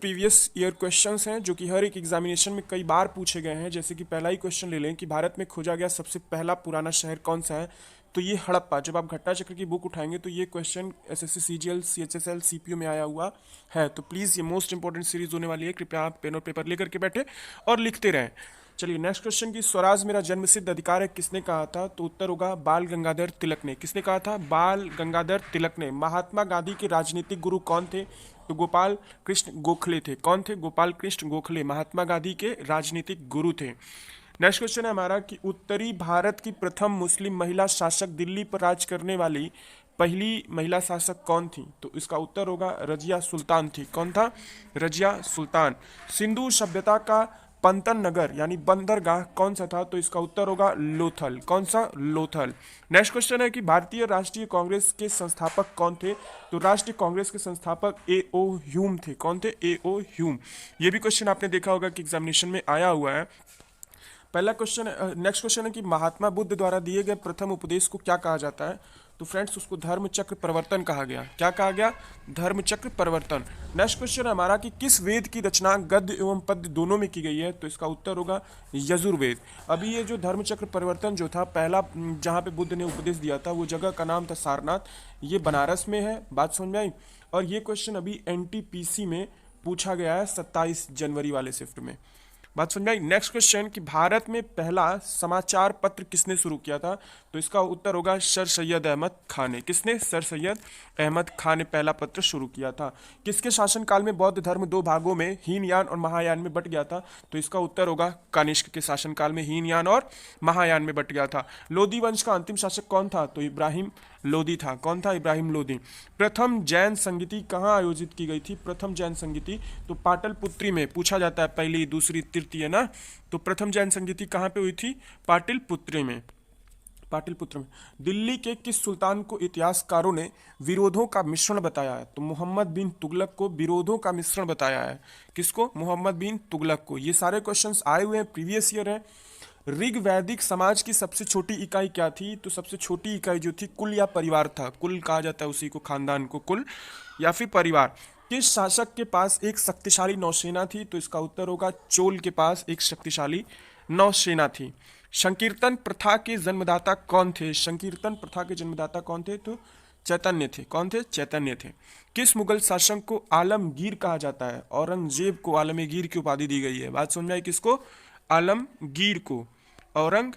Previous year questions हैं जो कि हर एक एग्जामिनेशन में कई बार पूछे गए हैं। जैसे कि पहला ही क्वेश्चन ले लें कि भारत में खोजा गया सबसे पहला पुराना शहर कौन सा है, तो ये हड़प्पा। जब आप घट्टा चक्र की बुक उठाएंगे तो ये question SSC CGL CHSL CPU में आया हुआ है। तो प्लीज़ ये मोस्ट इंपॉर्टेंट सीरीज होने वाली है, कृपया आप पेन और पेपर लेकर के बैठे और लिखते रहें। चलिए नेक्स्ट क्वेश्चन की स्वराज मेरा जन्मसिद्ध अधिकार है किसने कहा था, तो उत्तर होगा बाल गंगाधर तिलक ने। किसने कहा था? बाल गंगाधर तिलक ने। महात्मा गांधी के राजनीतिक गुरु कौन थे, तो गोपाल कृष्ण गोखले थे। कौन थे? गोपाल कृष्ण गोखले महात्मा गांधी के राजनीतिक गुरु थे। नेक्स्ट क्वेश्चन है हमारा कि उत्तरी भारत की प्रथम मुस्लिम महिला शासक दिल्ली पर राज करने वाली पहली महिला शासक कौन थी, तो इसका उत्तर होगा रजिया सुल्तान थी। कौन था? रजिया सुल्तान। सिंधु सभ्यता का पंतन नगर यानी बंदरगाह कौन सा था, तो इसका उत्तर होगा लोथल। कौन सा? लोथल। नेक्स्ट क्वेश्चन है कि भारतीय राष्ट्रीय कांग्रेस के संस्थापक कौन थे, तो राष्ट्रीय कांग्रेस के संस्थापक ए.ओ. ह्यूम थे। कौन थे? ए.ओ. ह्यूम। ये भी क्वेश्चन आपने देखा होगा कि एग्जामिनेशन में आया हुआ है। पहला क्वेश्चन, नेक्स्ट क्वेश्चन है कि महात्मा बुद्ध द्वारा दिए गए प्रथम उपदेश को क्या कहा जाता है, तो फ्रेंड्स उसको धर्म चक्र परिवर्तन कहा गया। क्या कहा गया? धर्म चक्र परिवर्तन। नेक्स्ट क्वेश्चन है हमारा कि किस वेद की रचना गद्य एवं पद्य दोनों में की गई है, तो इसका उत्तर होगा यजुर्वेद। अभी ये जो धर्म चक्र परिवर्तन जो था पहला जहाँ पे बुद्ध ने उपदेश दिया था वो जगह का नाम था सारनाथ, ये बनारस में है। बात समझ में आई? और ये क्वेश्चन अभी एनटीपीसी में पूछा गया है 27 जनवरी वाले शिफ्ट में। बात समझ में आई? नेक्स्ट क्वेश्चन कि भारत में पहला समाचार पत्र किसने शुरू किया था, तो इसका उत्तर होगा सर सैयद अहमद खान ने। किसने? सर सैयद अहमद खान ने पहला पत्र शुरू किया था। किसके शासनकाल में बौद्ध धर्म दो भागों में हीनयान और महायान में बट गया था, तो इसका उत्तर होगा कनिष्क के शासनकाल में हीनयान और महायान में बट गया था। लोधी वंश का अंतिम शासक कौन था, तो इब्राहिम लोधी था। कौन था? इब्राहिम लोधी। प्रथम जैन संगीति कहाँ आयोजित की गई थी? प्रथम जैन संगीति तो पाटलिपुत्री में। पूछा जाता है पहली दूसरी तृतीय ना, तो प्रथम जैन संगीति कहाँ पे हुई थी? पाटलिपुत्र में। पाटलिपुत्र में। दिल्ली के किस सुल्तान को इतिहासकारों ने विरोधों का मिश्रण बताया है, तो मोहम्मद बिन तुगलक को विरोधों का मिश्रण बताया है। किसको? मोहम्मद बिन तुगलक को। ये सारे क्वेश्चंस आए हुए हैं, प्रीवियस ईयर है। ऋग वैदिक समाज की सबसे छोटी इकाई क्या थी, तो सबसे छोटी इकाई जो थी कुल या परिवार था। कुल कहा जाता है उसी को, खानदान को कुल या फिर परिवार। किस शासक के पास एक शक्तिशाली नौसेना थी, तो इसका उत्तर होगा चोल के पास एक शक्तिशाली नौसेना थी। संकीर्तन प्रथा के जन्मदाता कौन थे? संकीर्तन प्रथा के जन्मदाता कौन थे, तो चैतन्य थे। कौन थे? चैतन्य थे। किस मुगल शासक को आलमगीर कहा जाता है? औरंगजेब को आलमगीर की उपाधि दी गई है। बात समझ में आई? किसको? आलमगीर को। औरंग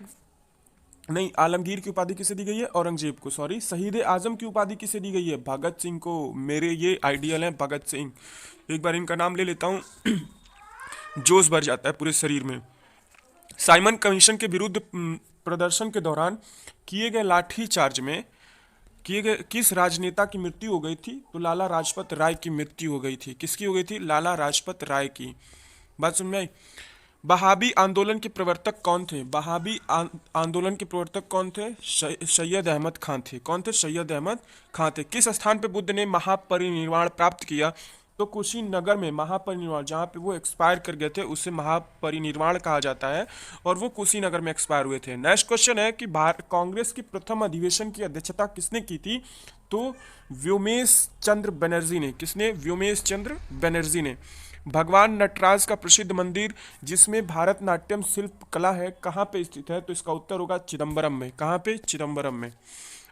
नहीं, आलमगीर की उपाधि किसे दी गई है? औरंगजेब को। सॉरी, शहीद आजम की उपाधि किसे दी गई है? भगत सिंह को। मेरे ये आइडियल हैं भगत सिंह, एक बार इनका नाम ले लेता हूँ जोश भर जाता है पूरे शरीर में। साइमन कमीशन के विरुद्ध प्रदर्शन के दौरान किए गए लाठी चार्ज में किए गए किस राजनेता की मृत्यु हो गई थी, तो लाला लाजपत राय की मृत्यु हो गई थी। किसकी हो गई थी? लाला लाजपत राय की। बात समझ में आई? बहाबी आंदोलन के प्रवर्तक कौन थे? बहाबी आंदोलन के प्रवर्तक कौन थे? सैयद अहमद खान थे। कौन थे? सैयद अहमद खान थे। किस स्थान पे बुद्ध ने महापरिनिर्वाण प्राप्त किया, तो कुशीनगर में। महापरिनिर्वाण जहाँ पे वो एक्सपायर कर गए थे उसे महापरिनिर्वाण कहा जाता है, और वो कुशीनगर में एक्सपायर हुए थे। नेक्स्ट क्वेश्चन है कि कांग्रेस की प्रथम अधिवेशन की अध्यक्षता किसने की थी, तो व्योमेश चंद्र बनर्जी ने। किसने? व्योमेश चंद्र बनर्जी ने। भगवान नटराज का प्रसिद्ध मंदिर जिसमें भारतनाट्यम शिल्प कला है कहाँ पे स्थित है, तो इसका उत्तर होगा चिदम्बरम में। कहाँ पे? चिदम्बरम में।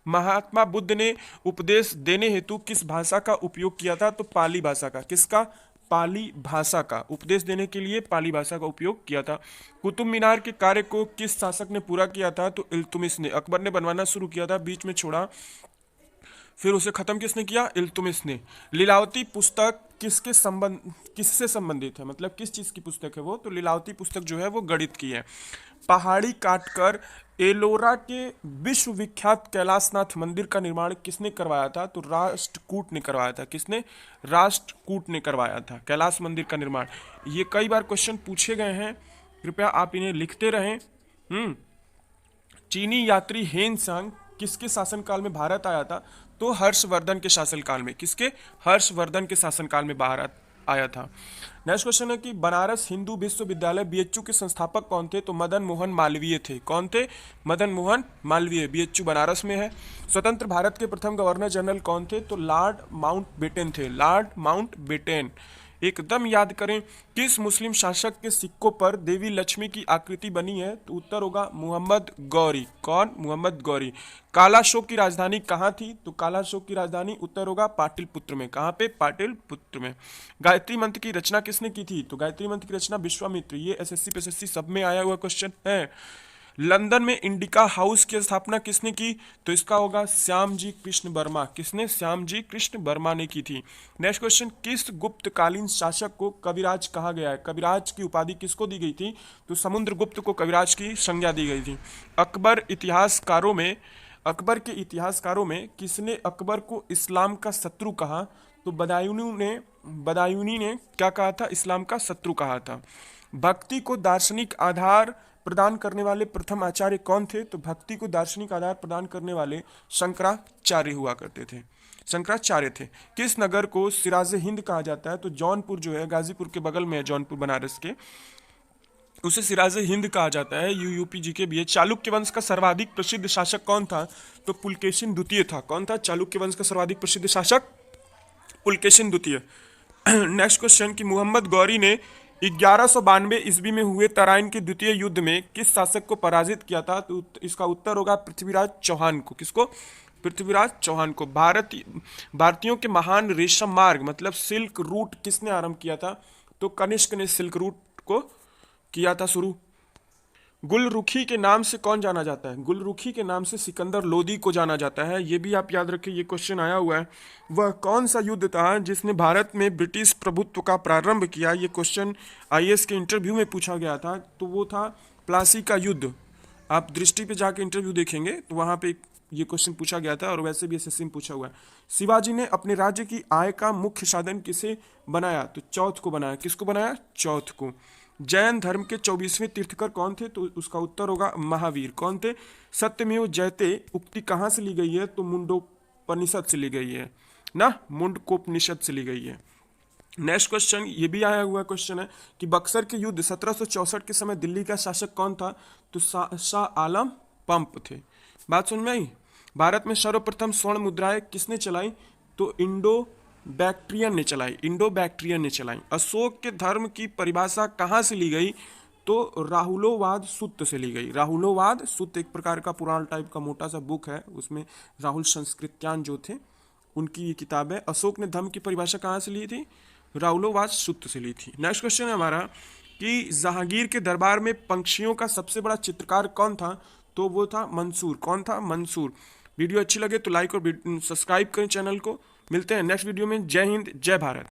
महात्मा बुद्ध ने उपदेश देने हेतु किस भाषा का उपयोग किया था, तो पाली भाषा का। किसका? पाली भाषा का। उपदेश देने के लिए पाली भाषा का उपयोग किया था। कुतुब मीनार के कार्य को किस शासक ने पूरा किया था, तो इल्तुमिश ने। अकबर ने बनवाना शुरू किया था, बीच में छोड़ा, फिर उसे खत्म किसने किया? इल्तुमिश ने। लीलावती पुस्तक किससे संबंधित है, मतलब किस चीज की पुस्तक है वो, तो लीलावती पुस्तक जो है वो गणित की है। पहाड़ी काटकर एलोरा के विश्वविख्यात कैलाशनाथ मंदिर का निर्माण किसने करवाया था, तो राष्ट्रकूट ने करवाया था। किसने? राष्ट्रकूट ने करवाया था कैलाश मंदिर का निर्माण। ये कई बार क्वेश्चन पूछे गए हैं, कृपया आप इन्हें लिखते रहें। चीनी यात्री हेन सांग किसके शासनकाल में भारत आया था, तो हर्षवर्धन के शासनकाल में। किसके? हर्षवर्धन के शासनकाल में भारत आया था। नेक्स्ट क्वेश्चन है कि बनारस हिंदू विश्वविद्यालय बीएचयू के संस्थापक कौन थे, तो मदन मोहन मालवीय थे। कौन थे? मदन मोहन मालवीय। बीएचयू बनारस में है। स्वतंत्र भारत के प्रथम गवर्नर जनरल कौन थे, तो लॉर्ड माउंटबेटन थे। Lord Mountbatten. एकदम याद करें। किस मुस्लिम शासक के सिक्कों पर देवी लक्ष्मी की आकृति बनी है? तो उत्तर होगा मोहम्मद गौरी। कौन? मोहम्मद गौरी। कालाशोक की राजधानी कहाँ थी? तो कालाशोक की राजधानी उत्तर होगा पाटलिपुत्र में। कहाँ पे? पाटलिपुत्र में। गायत्री मंत्र की रचना किसने की थी? तो गायत्री मंत्र की रचना विश्वामित्र। ये एसएससी पीएसएससी सब में आया हुआ क्वेश्चन है। लंदन में इंडिका हाउस की स्थापना किसने की? तो इसका होगा श्यामजी कृष्ण वर्मा। किसने? श्यामजी कृष्ण वर्मा ने की थी। नेक्स्ट क्वेश्चन, किस गुप्तकालीन शासक को कविराज कहा गया है? कविराज की उपाधि किसको दी गई थी? तो समुद्रगुप्त को कविराज की संज्ञा दी गई थी। अकबर के इतिहासकारों में किसने अकबर को इस्लाम का शत्रु कहा? तो बदायूनी ने क्या कहा था? इस्लाम का शत्रु कहा था। भक्ति को दार्शनिक आधार प्रदान करने वाले प्रथम आचार्य कौन थे? तो भक्ति को दार्शनिक आधार प्रदान करने वाले शंकराचार्य हुआ करते थे। शंकराचार्य थे। किस नगर को सिराज हिंद कहा जाता है? तो जौनपुर जो है गाजीपुर के बगल में है, जौनपुर बनारस के, उसे सिराज हिंद कहा जाता है। यूपी जीके भी है। चालुक्य वंश का सर्वाधिक प्रसिद्ध शासक कौन था? तो पुलकेशिन द्वितीय था। कौन था चालुक्य वंश का सर्वाधिक प्रसिद्ध शासक? पुलकेशिन द्वितीय। नेक्स्ट क्वेश्चन कि मोहम्मद गौरी ने 1192 ईस्वी में हुए तराइन के द्वितीय युद्ध में किस शासक को पराजित किया था? तो इसका उत्तर होगा पृथ्वीराज चौहान को। किसको? पृथ्वीराज चौहान को। भारतीयों के महान रेशम मार्ग मतलब सिल्क रूट किसने आरंभ किया था? तो कनिष्क ने सिल्क रूट को किया था शुरू। गुलरुखी के नाम से कौन जाना जाता है? गुलरुखी के नाम से सिकंदर लोदी को जाना जाता है। ये भी आप याद रखिए, ये क्वेश्चन आया हुआ है। वह कौन सा युद्ध था जिसने भारत में ब्रिटिश प्रभुत्व का प्रारंभ किया? ये क्वेश्चन आईएएस के इंटरव्यू में पूछा गया था। तो वो था प्लासी का युद्ध। आप दृष्टि पे जाके इंटरव्यू देखेंगे तो वहां पे ये क्वेश्चन पूछा गया था, और वैसे भी एसएससी में पूछा हुआ है। शिवाजी ने अपने राज्य की आय का मुख्य साधन किसे बनाया? तो चौथ को बनाया। किसको बनाया? चौथ को। जैन धर्म के 24वें तीर्थकर कौन थे? तो उसका उत्तर होगा महावीर। कौन थे? सत्यमेव जयते उक्ति कहाँ से ली गई है? तो मुंडोपनिषद से ली गई है ना, मुंडकोपनिषद से ली गई है। नेक्स्ट क्वेश्चन, ये भी आया हुआ क्वेश्चन है कि बक्सर के युद्ध 1764 के समय दिल्ली का शासक कौन था? तो शाह आलम पंप थे। बात समझ में आई? भारत में सर्वप्रथम स्वर्ण मुद्राएं किसने चलाई? तो इंडो बैक्ट्रियन ने चलाई। अशोक के धर्म की परिभाषा कहाँ से ली गई? तो राहुलोवाद सूत्र से ली गई। राहुलोवाद सूत्र एक प्रकार का पुराण टाइप का मोटा सा बुक है, उसमें राहुल संस्कृत्यान जो थे उनकी ये किताब है। अशोक ने धर्म की परिभाषा कहाँ से ली थी? राहुलोवाद सूत्र से ली थी। नेक्स्ट क्वेश्चन है हमारा कि जहांगीर के दरबार में पंक्षियों का सबसे बड़ा चित्रकार कौन था? तो वो था मंसूर। कौन था? मंसूर। वीडियो अच्छी लगे तो लाइक और सब्सक्राइब करें चैनल को। मिलते हैं नेक्स्ट वीडियो में। जय हिंद, जय भारत।